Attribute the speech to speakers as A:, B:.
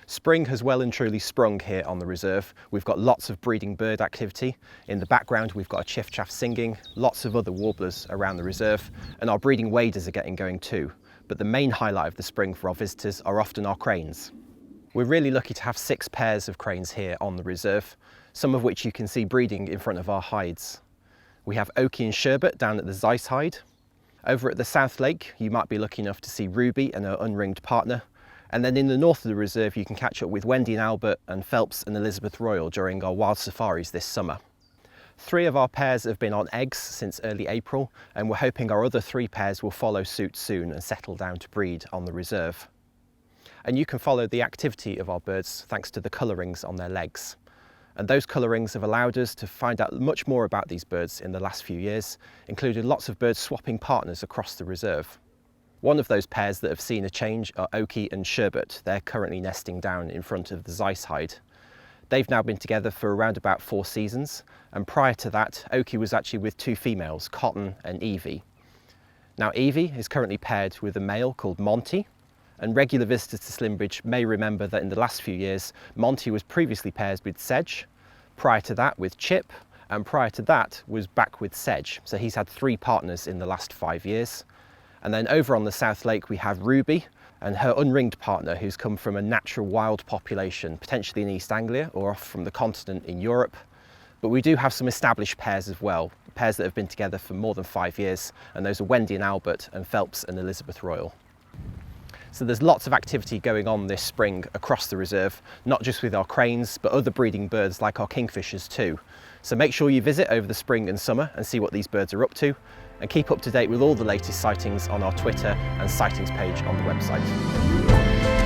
A: Spring has well and truly sprung here on the reserve. We've got lots of breeding bird activity. In the background we've got a chiff-chaff singing, lots of other warblers around the reserve, and our breeding waders are getting going too. But the main highlight of the spring for our visitors are often our cranes. We're really lucky to have 6 pairs of cranes here on the reserve, some of which you can see breeding in front of our hides. We have Oki and Sherbet down at the Zeiss hide. Over at the South Lake you might be lucky enough to see Ruby and her unringed partner. And then in the north of the reserve you can catch up with Wendy and Albert and Phelps and Elizabeth Royal during our wild safaris this summer. 3 of our pairs have been on eggs since early April, and we're hoping our other 3 pairs will follow suit soon and settle down to breed on the reserve. And you can follow the activity of our birds thanks to the colourings on their legs. And those colourings have allowed us to find out much more about these birds in the last few years, including lots of birds swapping partners across the reserve. One of those pairs that have seen a change are Oki and Sherbet. They're currently nesting down in front of the Zeiss hide. They've now been together for around about 4 seasons, and prior to that, Oki was actually with 2 females, Cotton and Evie. Now Evie is currently paired with a male called Monty, and regular visitors to Slimbridge may remember that in the last few years, Monty was previously paired with Sedge, prior to that with Chip, and prior to that was back with Sedge. So he's had 3 partners in the last 5 years. And then over on the South Lake we have Ruby and her unringed partner, who's come from a natural wild population, potentially in East Anglia or off from the continent in Europe. But we do have some established pairs as well, pairs that have been together for more than 5 years, and those are Wendy and Albert and Phelps and Elizabeth Royal. So there's lots of activity going on this spring across the reserve, not just with our cranes, but other breeding birds like our kingfishers too. So make sure you visit over the spring and summer and see what these birds are up to, and keep up to date with all the latest sightings on our Twitter and sightings page on the website.